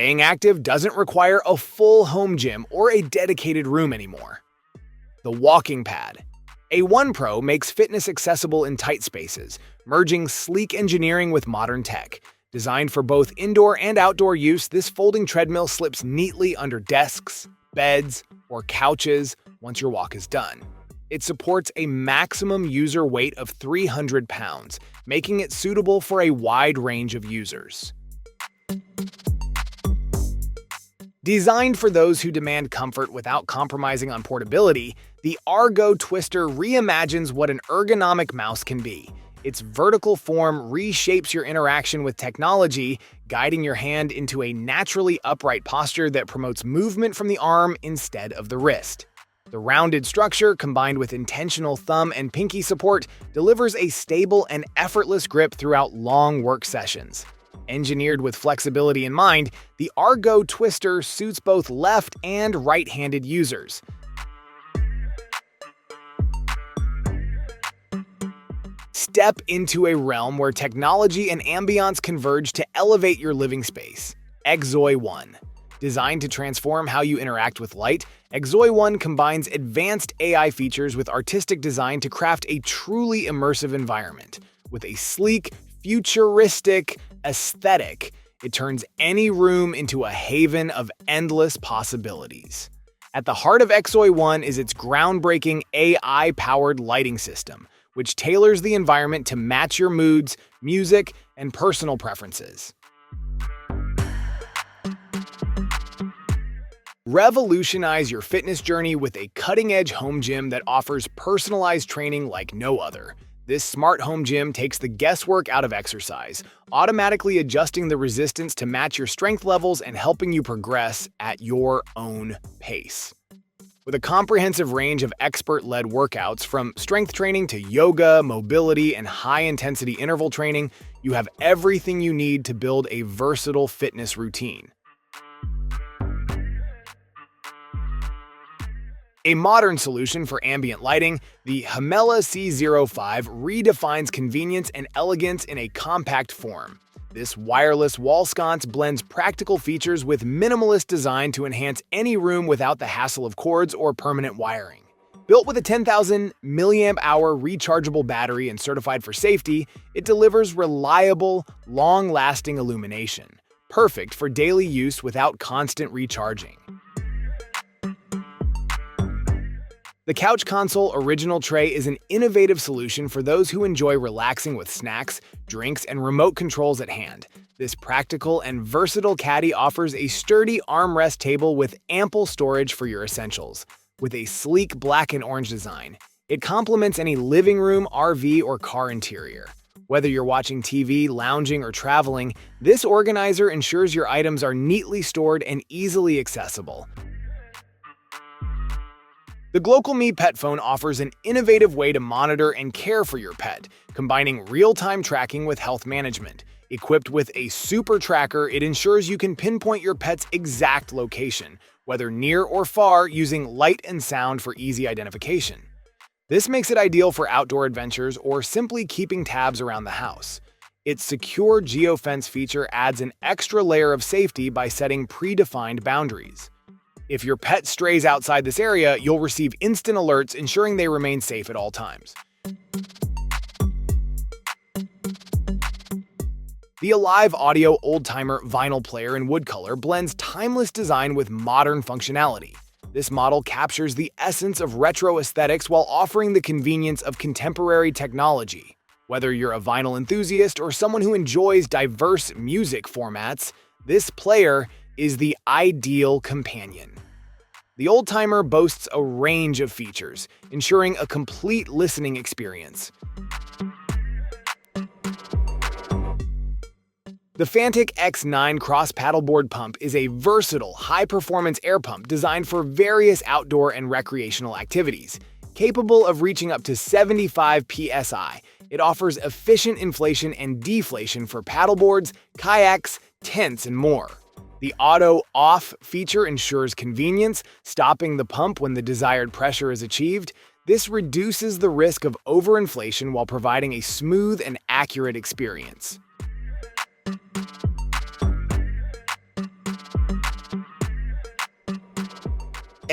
Staying active doesn't require a full home gym or a dedicated room anymore. The walking pad. A1 Pro makes fitness accessible in tight spaces, merging sleek engineering with modern tech. Designed for both indoor and outdoor use, this folding treadmill slips neatly under desks, beds, or couches once your walk is done. It supports a maximum user weight of 300 pounds, making it suitable for a wide range of users. Designed for those who demand comfort without compromising on portability, the Argo Twister reimagines what an ergonomic mouse can be. Its vertical form reshapes your interaction with technology, guiding your hand into a naturally upright posture that promotes movement from the arm instead of the wrist. The rounded structure, combined with intentional thumb and pinky support, delivers a stable and effortless grip throughout long work sessions. Engineered with flexibility in mind, the Argo Twister suits both left and right-handed users. Step into a realm where technology and ambiance converge to elevate your living space. Xoi One. Designed to transform how you interact with light, Xoi One combines advanced AI features with artistic design to craft a truly immersive environment. With a sleek, futuristic aesthetic, it turns any room into a haven of endless possibilities. At the heart of Xoi One is its groundbreaking AI-powered lighting system, which tailors the environment to match your moods, music, and personal preferences. Revolutionize your fitness journey with a cutting-edge home gym that offers personalized training like no other. This smart home gym takes the guesswork out of exercise, automatically adjusting the resistance to match your strength levels and helping you progress at your own pace. With a comprehensive range of expert-led workouts from strength training to yoga, mobility, and high-intensity interval training, you have everything you need to build a versatile fitness routine. A modern solution for ambient lighting, the Hemela C05 redefines convenience and elegance in a compact form. This wireless wall sconce blends practical features with minimalist design to enhance any room without the hassle of cords or permanent wiring. Built with a 10,000 mAh rechargeable battery and certified for safety, it delivers reliable, long-lasting illumination, perfect for daily use without constant recharging. The Couch Console Original Tray is an innovative solution for those who enjoy relaxing with snacks, drinks, and remote controls at hand. This practical and versatile caddy offers a sturdy armrest table with ample storage for your essentials. With a sleek black and orange design, it complements any living room, RV, or car interior. Whether you're watching TV, lounging, or traveling, this organizer ensures your items are neatly stored and easily accessible. The GlocalMe Pet Phone offers an innovative way to monitor and care for your pet, combining real-time tracking with health management. Equipped with a super tracker, it ensures you can pinpoint your pet's exact location, whether near or far, using light and sound for easy identification. This makes it ideal for outdoor adventures or simply keeping tabs around the house. Its secure geofence feature adds an extra layer of safety by setting predefined boundaries. If your pet strays outside this area, you'll receive instant alerts ensuring they remain safe at all times. The Alive Audio Oldtimer Vinyl Player in wood color blends timeless design with modern functionality. This model captures the essence of retro aesthetics while offering the convenience of contemporary technology. Whether you're a vinyl enthusiast or someone who enjoys diverse music formats, this player is the ideal companion. The Oldtimer boasts a range of features, ensuring a complete listening experience. The Fantic X9 Cross Paddleboard Pump is a versatile, high-performance air pump designed for various outdoor and recreational activities. Capable of reaching up to 75 psi, it offers efficient inflation and deflation for paddleboards, kayaks, tents, and more. The Auto Off feature ensures convenience, stopping the pump when the desired pressure is achieved. This reduces the risk of overinflation while providing a smooth and accurate experience.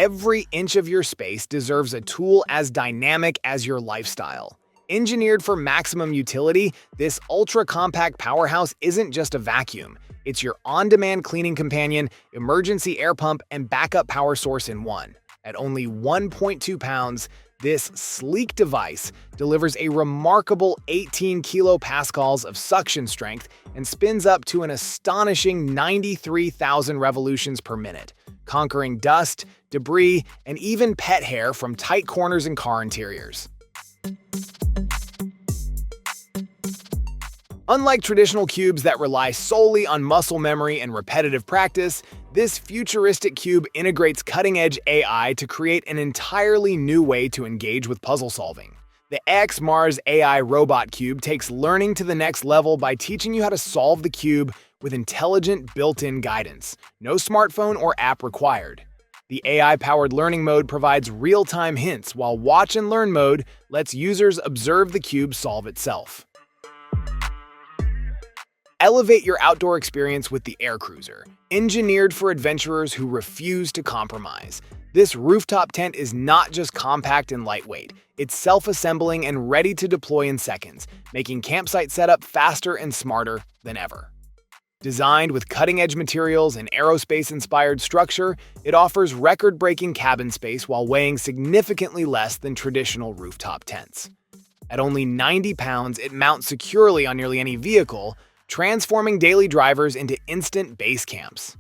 Every inch of your space deserves a tool as dynamic as your lifestyle. Engineered for maximum utility, this ultra-compact powerhouse isn't just a vacuum. It's your on-demand cleaning companion, emergency air pump, and backup power source in one. At only 1.2 pounds, this sleek device delivers a remarkable 18 kilopascals of suction strength and spins up to an astonishing 93,000 revolutions per minute, conquering dust, debris, and even pet hair from tight corners in car interiors. Unlike traditional cubes that rely solely on muscle memory and repetitive practice, this futuristic cube integrates cutting-edge AI to create an entirely new way to engage with puzzle solving. The X-Mars AI Robot Cube takes learning to the next level by teaching you how to solve the cube with intelligent built-in guidance. No smartphone or app required. The AI-powered learning mode provides real-time hints, while Watch and Learn mode lets users observe the cube solve itself. Elevate your outdoor experience with the Air Cruiser, engineered for adventurers who refuse to compromise. This rooftop tent is not just compact and lightweight, it's self-assembling and ready to deploy in seconds, making campsite setup faster and smarter than ever. Designed with cutting-edge materials and aerospace-inspired structure, it offers record-breaking cabin space while weighing significantly less than traditional rooftop tents. At only 90 pounds, it mounts securely on nearly any vehicle, transforming daily drivers into instant base camps.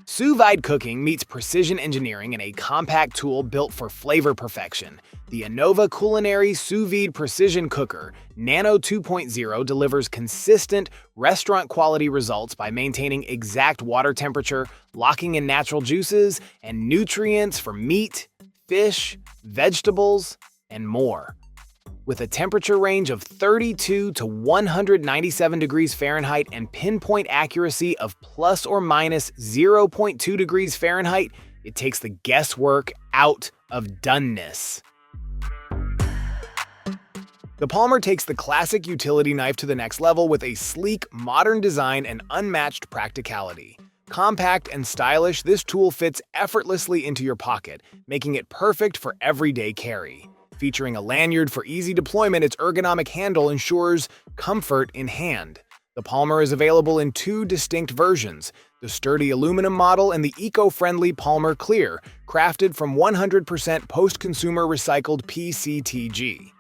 Sous vide cooking meets precision engineering in a compact tool built for flavor perfection. The Innova Culinary Sous Vide Precision Cooker Nano 2.0 delivers consistent, restaurant-quality results by maintaining exact water temperature, locking in natural juices, and nutrients for meat, fish, vegetables, and more. With a temperature range of 32 to 197 degrees Fahrenheit and pinpoint accuracy of plus or minus 0.2 degrees Fahrenheit, it takes the guesswork out of doneness. The Palmer takes the classic utility knife to the next level with a sleek, modern design and unmatched practicality. Compact and stylish, this tool fits effortlessly into your pocket, making it perfect for everyday carry. Featuring a lanyard for easy deployment, its ergonomic handle ensures comfort in hand. The Palmer is available in two distinct versions, the sturdy aluminum model and the eco-friendly Palmer Clear, crafted from 100% post-consumer recycled PCTG.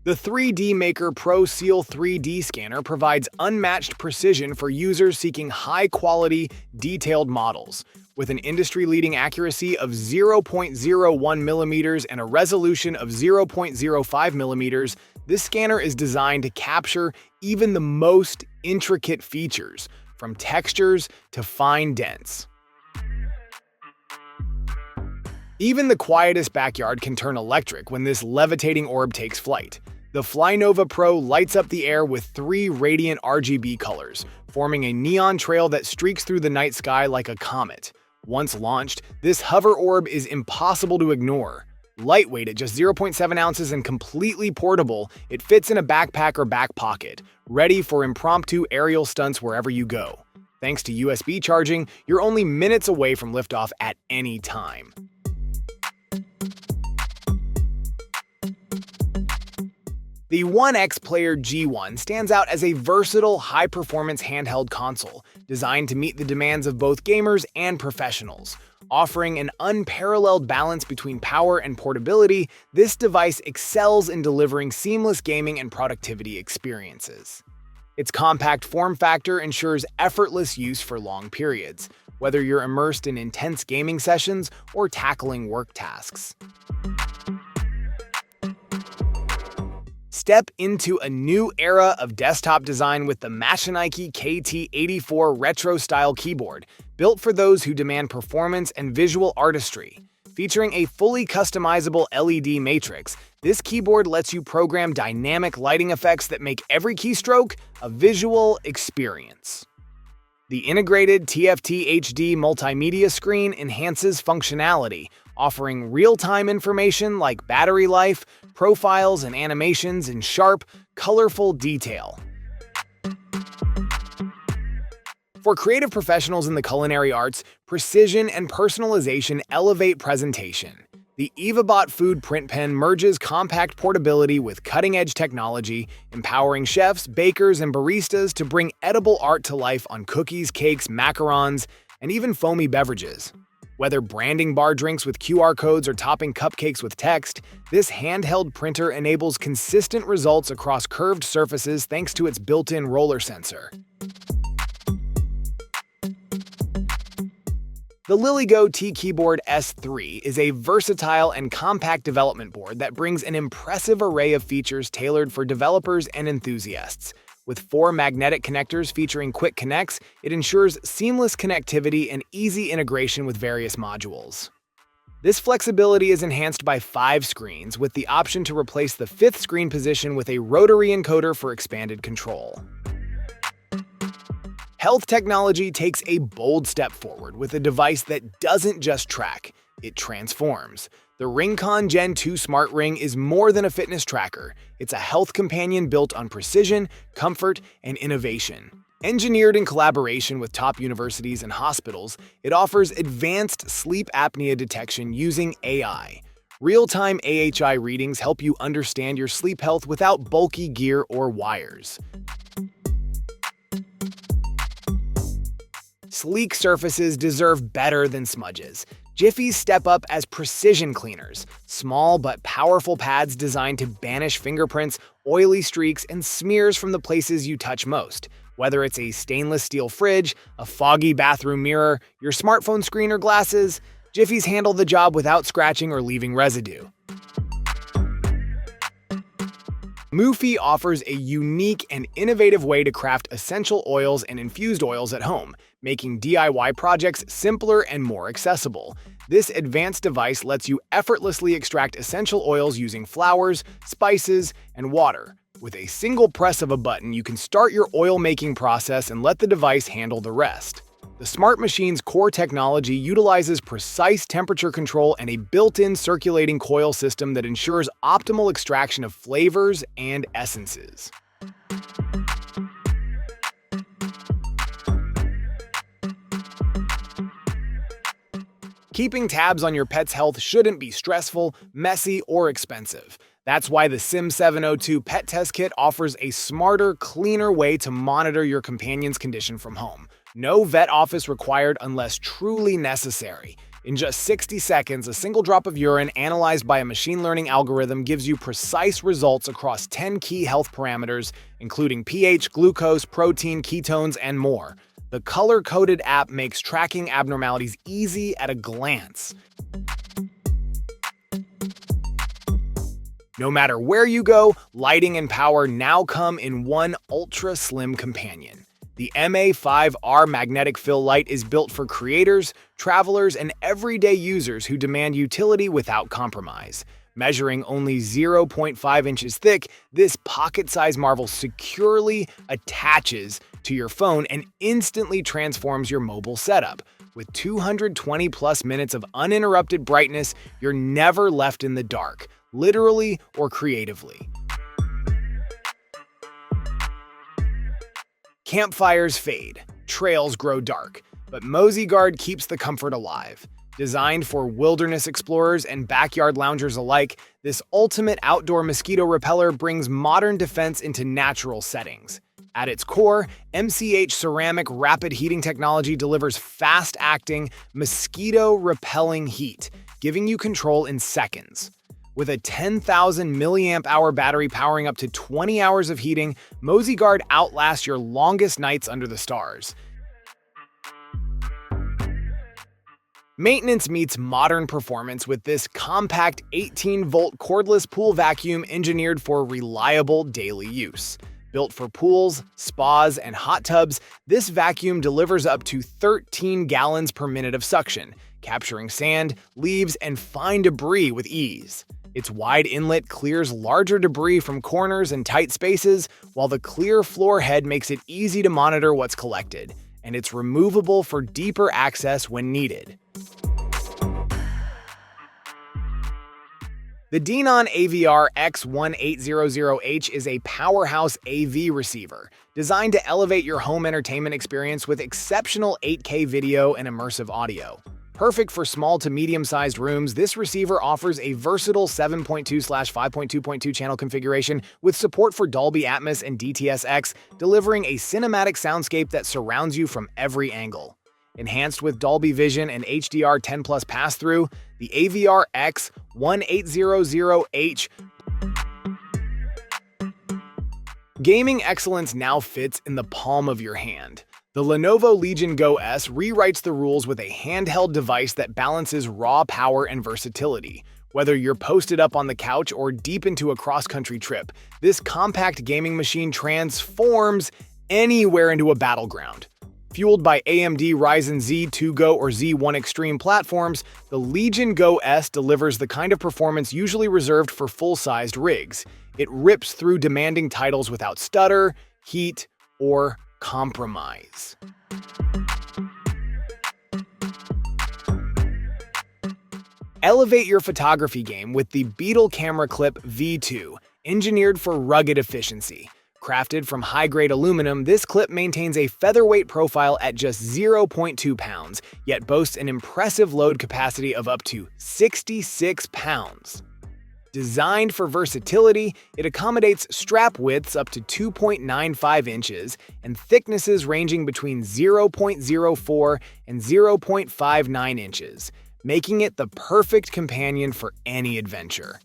The 3D Maker Pro Seal 3D scanner provides unmatched precision for users seeking high-quality, detailed models. With an industry-leading accuracy of 0.01 mm and a resolution of 0.05 mm, this scanner is designed to capture even the most intricate features, from textures to fine dents. Even the quietest backyard can turn electric when this levitating orb takes flight. The Flynova Pro lights up the air with 3 radiant RGB colors, forming a neon trail that streaks through the night sky like a comet. Once launched, this hover orb is impossible to ignore. Lightweight at just 0.7 ounces and completely portable, it fits in a backpack or back pocket, ready for impromptu aerial stunts wherever you go. Thanks to USB charging, you're only minutes away from liftoff at any time. The One X Player G1 stands out as a versatile, high-performance handheld console, designed to meet the demands of both gamers and professionals. Offering an unparalleled balance between power and portability, this device excels in delivering seamless gaming and productivity experiences. Its compact form factor ensures effortless use for long periods, whether you're immersed in intense gaming sessions or tackling work tasks. Step into a new era of desktop design with the Machinike KT84 Retro-style keyboard, built for those who demand performance and visual artistry. Featuring a fully customizable LED matrix, this keyboard lets you program dynamic lighting effects that make every keystroke a visual experience. The integrated TFT HD multimedia screen enhances functionality, offering real-time information like battery life, profiles, and animations in sharp, colorful detail. For creative professionals in the culinary arts, precision and personalization elevate presentation. The EvaBot Food Print Pen merges compact portability with cutting-edge technology, empowering chefs, bakers, and baristas to bring edible art to life on cookies, cakes, macarons, and even foamy beverages. Whether branding bar drinks with QR codes or topping cupcakes with text, this handheld printer enables consistent results across curved surfaces thanks to its built-in roller sensor. The LilyGo T-Keyboard S3 is a versatile and compact development board that brings an impressive array of features tailored for developers and enthusiasts. With 4 magnetic connectors featuring quick connects, it ensures seamless connectivity and easy integration with various modules. This flexibility is enhanced by 5 screens, with the option to replace the 5th screen position with a rotary encoder for expanded control. Health technology takes a bold step forward with a device that doesn't just track, it transforms. The Ringcon Gen 2 Smart Ring is more than a fitness tracker. It's a health companion built on precision, comfort, and innovation. Engineered in collaboration with top universities and hospitals, it offers advanced sleep apnea detection using AI. Real-time AHI readings help you understand your sleep health without bulky gear or wires. Sleek surfaces deserve better than smudges. Jiffy's step up as precision cleaners, small but powerful pads designed to banish fingerprints, oily streaks, and smears from the places you touch most. Whether it's a stainless steel fridge, a foggy bathroom mirror, your smartphone screen, or glasses, Jiffy's handle the job without scratching or leaving residue. Moofy offers a unique and innovative way to craft essential oils and infused oils at home, making DIY projects simpler and more accessible. This advanced device lets you effortlessly extract essential oils using flowers, spices, and water. With a single press of a button, you can start your oil-making process and let the device handle the rest. The Smart Machine's core technology utilizes precise temperature control and a built-in circulating coil system that ensures optimal extraction of flavors and essences. Keeping tabs on your pet's health shouldn't be stressful, messy, or expensive. That's why the amzn.to Pet Test Kit offers a smarter, cleaner way to monitor your companion's condition from home. No vet office required unless truly necessary. In just 60 seconds, a single drop of urine analyzed by a machine learning algorithm gives you precise results across 10 key health parameters, including pH, glucose, protein, ketones, and more. The color-coded app makes tracking abnormalities easy at a glance. No matter where you go, lighting and power now come in one ultra-slim companion. The MA5R magnetic fill light is built for creators, travelers, and everyday users who demand utility without compromise. Measuring only 0.5 inches thick, this pocket-sized marvel securely attaches to your phone and instantly transforms your mobile setup. With 220+ minutes of uninterrupted brightness, you're never left in the dark, literally or creatively. Campfires fade, trails grow dark, but Mosey Guard keeps the comfort alive. Designed for wilderness explorers and backyard loungers alike, this ultimate outdoor mosquito repeller brings modern defense into natural settings. At its core, MCH ceramic rapid heating technology delivers fast-acting, mosquito-repelling heat, giving you control in seconds. With a 10,000 milliamp-hour battery powering up to 20 hours of heating, Mosey Guard outlasts your longest nights under the stars. Maintenance meets modern performance with this compact 18-volt cordless pool vacuum engineered for reliable daily use. Built for pools, spas, and hot tubs, this vacuum delivers up to 13 gallons per minute of suction, capturing sand, leaves, and fine debris with ease. Its wide inlet clears larger debris from corners and tight spaces, while the clear floor head makes it easy to monitor what's collected. and it's removable for deeper access when needed. The Denon AVR X1800H is a powerhouse AV receiver designed to elevate your home entertainment experience with exceptional 8K video and immersive audio. Perfect for small to medium-sized rooms, this receiver offers a versatile 7.2/5.2.2 channel configuration with support for Dolby Atmos and DTS:X, delivering a cinematic soundscape that surrounds you from every angle. Enhanced with Dolby Vision and HDR10 Plus pass-through, the AVR X1800H gaming excellence now fits in the palm of your hand. The Lenovo Legion Go S rewrites the rules with a handheld device that balances raw power and versatility. Whether you're posted up on the couch or deep into a cross-country trip, this compact gaming machine transforms anywhere into a battleground. Fueled by AMD Ryzen Z2 Go or Z1 Extreme platforms, the Legion Go S delivers the kind of performance usually reserved for full-sized rigs. It rips through demanding titles without stutter, heat, or compromise. Elevate your photography game with the Beetle Camera Clip V2, engineered for rugged efficiency. Crafted from high-grade aluminum, this clip maintains a featherweight profile at just 0.2 pounds, yet boasts an impressive load capacity of up to 66 pounds. Designed for versatility, it accommodates strap widths up to 2.95 inches and thicknesses ranging between 0.04 and 0.59 inches, making it the perfect companion for any adventure.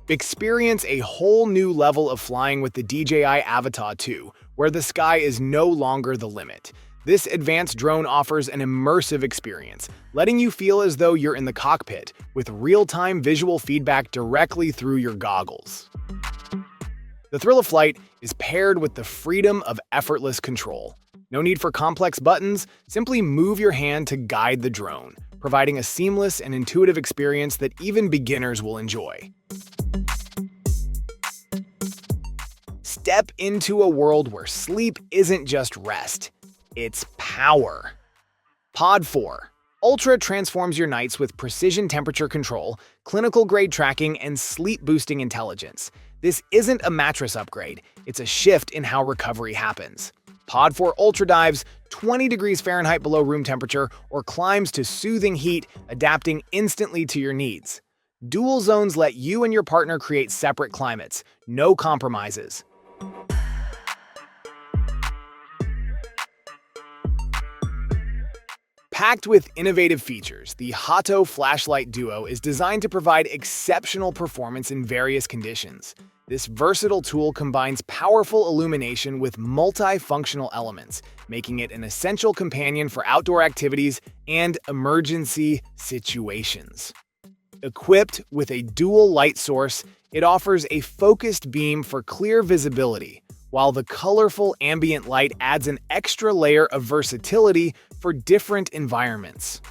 Experience a whole new level of flying with the DJI Avata 2, where the sky is no longer the limit. This advanced drone offers an immersive experience, letting you feel as though you're in the cockpit, with real-time visual feedback directly through your goggles. The thrill of flight is paired with the freedom of effortless control. No need for complex buttons, simply move your hand to guide the drone, providing a seamless and intuitive experience that even beginners will enjoy. Step into a world where sleep isn't just rest, it's power. Pod 4 Ultra transforms your nights with precision temperature control, clinical-grade tracking, and sleep-boosting intelligence. This isn't a mattress upgrade, it's a shift in how recovery happens. Pod 4 Ultra dives 20 degrees Fahrenheit below room temperature or climbs to soothing heat, adapting instantly to your needs. Dual zones let you and your partner create separate climates, no compromises. Packed with innovative features, the Hato Flashlight Duo is designed to provide exceptional performance in various conditions. This versatile tool combines powerful illumination with multifunctional elements, making it an essential companion for outdoor activities and emergency situations. Equipped with a dual light source, it offers a focused beam for clear visibility, while the colorful ambient light adds an extra layer of versatility for different environments.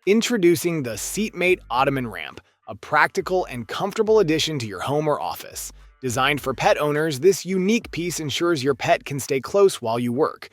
Introducing the Seatmate Ottoman Ramp, a practical and comfortable addition to your home or office. Designed for pet owners, this unique piece ensures your pet can stay close while you work,